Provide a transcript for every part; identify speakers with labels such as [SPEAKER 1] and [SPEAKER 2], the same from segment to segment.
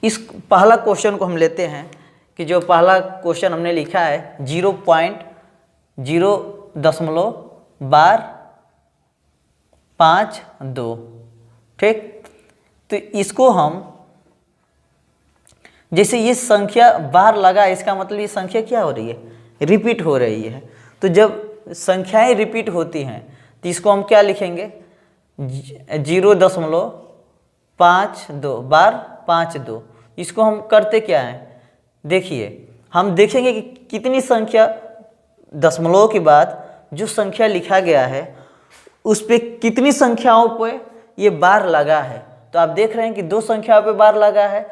[SPEAKER 1] इस पहला क्वेश्चन को हम लेते हैं कि जो पहला क्वेश्चन हमने लिखा है 0.01252, ठीक। तो इसको हम, जैसे ये संख्या बार लगा, इसका मतलब ये संख्या क्या हो रही है, रिपीट हो रही है। तो जब संख्याएं रिपीट होती हैं तो इसको हम क्या लिखेंगे, 0.52 बार 52। इसको हम करते क्या हैं, देखिए हम देखेंगे कि कितनी संख्या दशमलव के बाद जो संख्या लिखा गया है उस पे कितनी संख्याओं पे ये बार लगा है। तो आप देख रहे हैं कि 2 संख्याओं पे बार लगा है।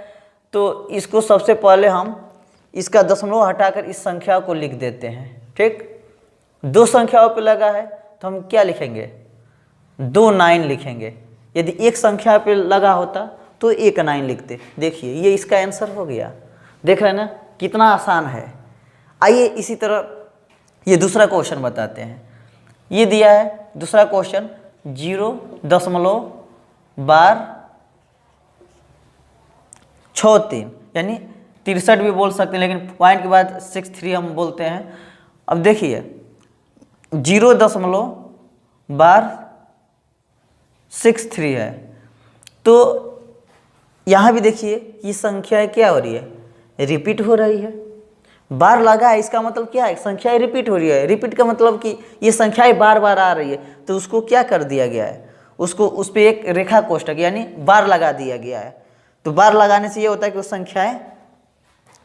[SPEAKER 1] तो इसको सबसे पहले हम इसका दशमलव हटाकर इस संख्या को लिख देते हैं, ठीक। 2 संख्याओं पे लगा है तो हम क्या लिखेंगे, 2 9 लिखेंगे। यदि एक संख्या पे लगा होता तो 1 9 लिखते। देखिए ये इसका आंसर हो गया। देख रहे हैं ना कितना आसान है। आइए इसी तरह ये दूसरा क्वेश्चन बताते हैं। ये दिया है दूसरा क्वेश्चन 0.63 यानी 63 भी बोल सकते हैं, लेकिन पॉइंट के बाद 63 हम बोलते हैं। अब देखिए 0.63 है। तो यहाँ भी देखिए ये संख्या क्या हो रही है, रिपीट हो रही है। बार लगा है, इसका मतलब क्या है, संख्याएं रिपीट हो रही है। रिपीट का मतलब कि ये संख्याएं बार बार आ रही है। तो उसको क्या कर दिया गया है, उसको उस पर एक रेखा कोष्ठक यानी बार लगा दिया गया है। तो बार लगाने से ये होता है कि वो संख्याएं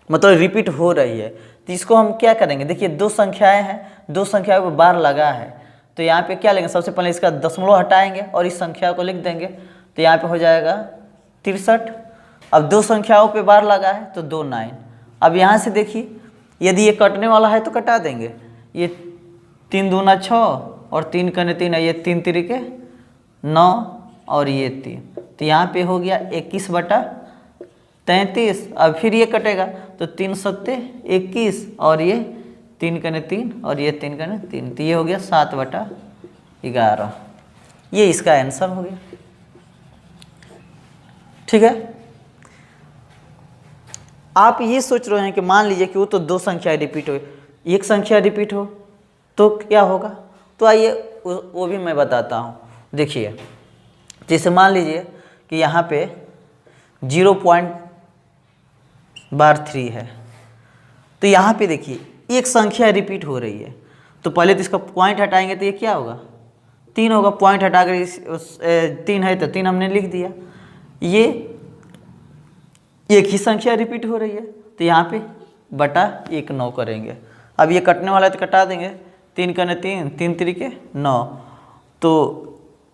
[SPEAKER 1] मतलब रिपीट हो रही है। तो इसको हम क्या करेंगे, देखिए 2 संख्याएं हैं, 2 संख्याओं पर बार लगा है। तो यहाँ पे क्या लेंगे, सबसे पहले इसका दशमलव हटाएंगे और इस संख्या को लिख देंगे। तो यहाँ पे हो जाएगा 63। अब 2 संख्याओं पे बार लगा है तो 2 9। अब यहाँ से देखिए यदि ये कटने वाला है तो कटा देंगे। ये 3 दूना 6 और 3 कने 3 है, ये 3 तिरिके 9 और ये 3। तो यहाँ पे हो गया 21/33। अब फिर ये कटेगा तो 3 सत्ते 21 और ये 3 कने 3 और ये 3 कने 3। तो ये हो गया 7/11। ये इसका आंसर हो गया, ठीक है। आप ये सोच रहे हैं कि मान लीजिए कि वो तो 2 संख्या रिपीट हो, एक संख्या रिपीट हो तो क्या होगा। तो आइए वो भी मैं बताता हूँ। देखिए जैसे मान लीजिए कि यहाँ पे 0.3 है। तो यहाँ पे देखिए एक संख्या रिपीट हो रही है। तो पहले तो इसका पॉइंट हटाएंगे तो ये क्या होगा, 3 होगा। पॉइंट हटाकर 3 है तो 3 हमने लिख दिया। ये एक ही संख्या रिपीट हो रही है तो यहाँ पे बटा 1 9 करेंगे। अब ये कटने वाला है तो कटा देंगे। 3 कने 3 3 तिरिके 9। तो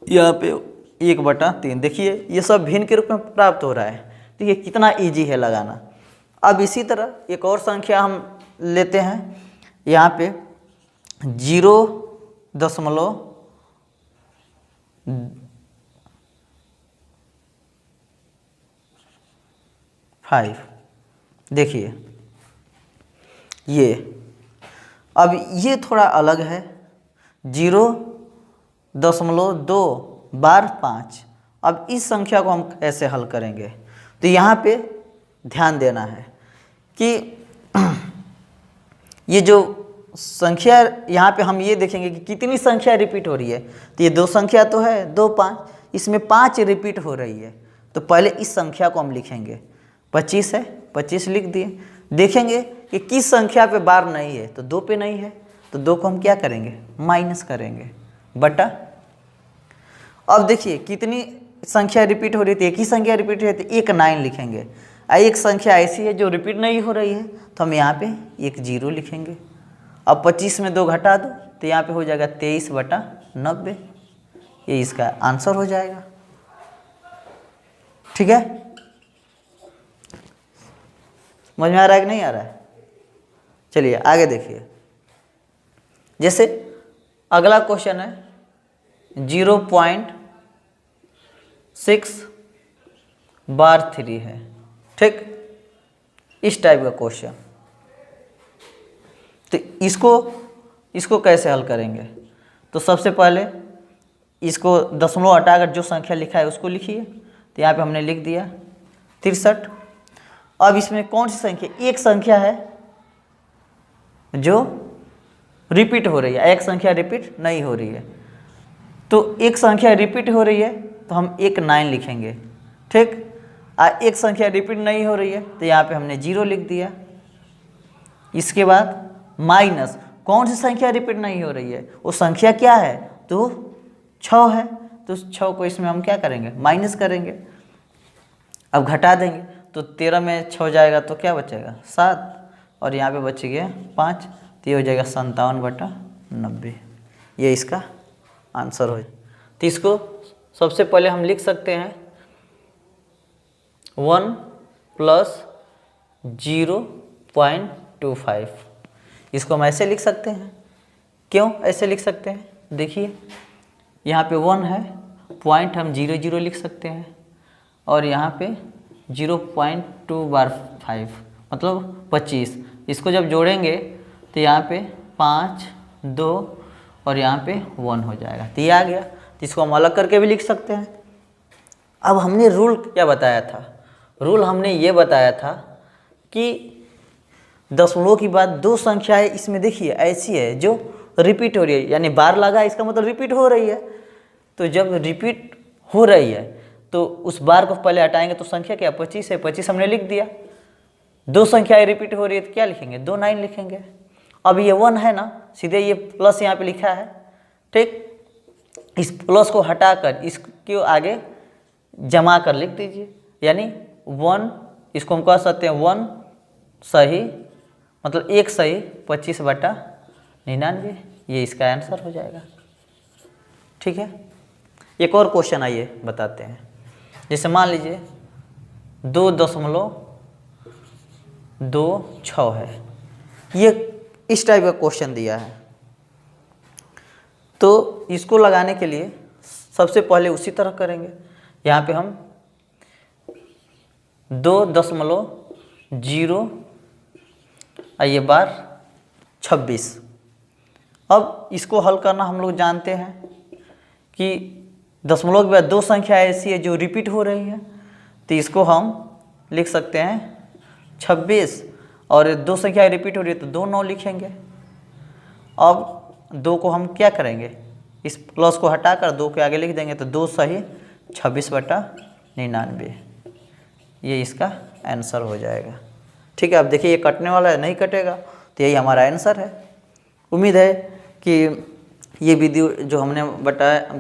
[SPEAKER 1] यहाँ पे 1/3। देखिए ये सब भिन्न के रूप में प्राप्त हो रहा है। देखिए कितना इजी है लगाना। अब इसी तरह एक और संख्या हम लेते हैं। यहाँ पे 0.5। देखिए ये, अब ये थोड़ा अलग है। 0.2 बार 5। अब इस संख्या को हम कैसे हल करेंगे, तो यहाँ पे ध्यान देना है कि ये जो संख्या यहाँ पे हम ये देखेंगे कि कितनी संख्या रिपीट हो रही है। तो ये 2 संख्या तो है 2 5, इसमें 5 रिपीट हो रही है। तो पहले इस संख्या को हम लिखेंगे। 25 है, 25 लिख दिए। देखेंगे कि किस संख्या पे बार नहीं है, तो 2 पे नहीं है। तो 2 को हम क्या करेंगे, माइनस करेंगे बटा। अब देखिए कितनी संख्या रिपीट हो रही थी, एक ही संख्या रिपीट हो रही थी, 1 9 लिखेंगे। एक संख्या ऐसी है जो रिपीट नहीं हो रही है तो हम यहाँ पे 1 0 लिखेंगे। अब 25 में 2 घटा दो तो यहाँ पे हो जाएगा 23/90। ये इसका आंसर हो जाएगा, ठीक है। समझ में आ रहा है कि नहीं आ रहा है। चलिए आगे देखिए। जैसे अगला क्वेश्चन है 0.6 बार 3 है, ठीक। इस टाइप का क्वेश्चन। तो इसको कैसे हल करेंगे, तो सबसे पहले इसको दशमलव हटाकर जो संख्या लिखा है उसको लिखिए। तो यहाँ पे हमने लिख दिया 63। अब इसमें कौन सी संख्या, एक संख्या है जो रिपीट हो रही है, एक संख्या रिपीट नहीं हो रही है। तो एक संख्या रिपीट हो रही है तो हम एक 9 लिखेंगे, ठीक। एक संख्या रिपीट नहीं हो रही है तो यहाँ पे हमने 0 लिख दिया। इसके बाद माइनस, कौन सी संख्या रिपीट नहीं हो रही है, वो संख्या क्या है, तो 6 है। तो 6 को इसमें हम क्या करेंगे, माइनस करेंगे। अब घटा देंगे तो 13 में 6 जाएगा तो क्या बचेगा, 7, और यहाँ पे बच गया 5, तो ये हो जाएगा 57/90। ये इसका आंसर हो। तो इसको सबसे पहले हम लिख सकते हैं 1 + 0.25। इसको हम ऐसे लिख सकते हैं। क्यों ऐसे लिख सकते हैं, देखिए यहाँ पे 1 है, पॉइंट हम 0 लिख सकते हैं, और यहाँ पे 0.2/5 मतलब 25। इसको जब जोड़ेंगे तो यहाँ पे 5, 2 और यहाँ पे 1 हो जाएगा। तो ये आ गया। तो इसको हम अलग करके भी लिख सकते हैं। अब हमने रूल क्या बताया था, रूल हमने ये बताया था कि दशमलव के बाद दो संख्याएं इसमें देखिए ऐसी है जो रिपीट हो रही है, यानी बार लगा इसका मतलब रिपीट हो रही है। तो जब रिपीट हो रही है तो उस बार को पहले हटाएंगे तो संख्या क्या 25 है, 25 हमने लिख दिया। दो संख्याएं रिपीट हो रही है तो क्या लिखेंगे, 2 9 लिखेंगे। अब ये 1 है ना, सीधे ये प्लस यहाँ पे लिखा है, ठीक। इस प्लस को हटाकर इसके आगे जमा कर लिख दीजिए, यानी 1, इसको हम कह सकते हैं 1 सही मतलब 1 सही 25/99। ये इसका आंसर हो जाएगा, ठीक है। एक और क्वेश्चन आइए बताते हैं। जैसे मान लीजिए 2.26 है, ये इस टाइप का क्वेश्चन दिया है। तो इसको लगाने के लिए सबसे पहले उसी तरह करेंगे। यहाँ पे हम 2.0 आइए बार 26। अब इसको हल करना हम लोग जानते हैं कि दशमलव के बाद दो संख्या ऐसी है जो रिपीट हो रही है। तो इसको हम लिख सकते हैं 26, और दो संख्या रिपीट हो रही है तो 2 9 लिखेंगे। अब 2 को हम क्या करेंगे, इस प्लस को हटाकर 2 के आगे लिख देंगे तो 2 सही 26/99। ये इसका आंसर हो जाएगा, ठीक है। अब देखिए ये कटने वाला है, नहीं कटेगा, तो यही हमारा आंसर है। उम्मीद है कि ये वीडियो जो हमने बताया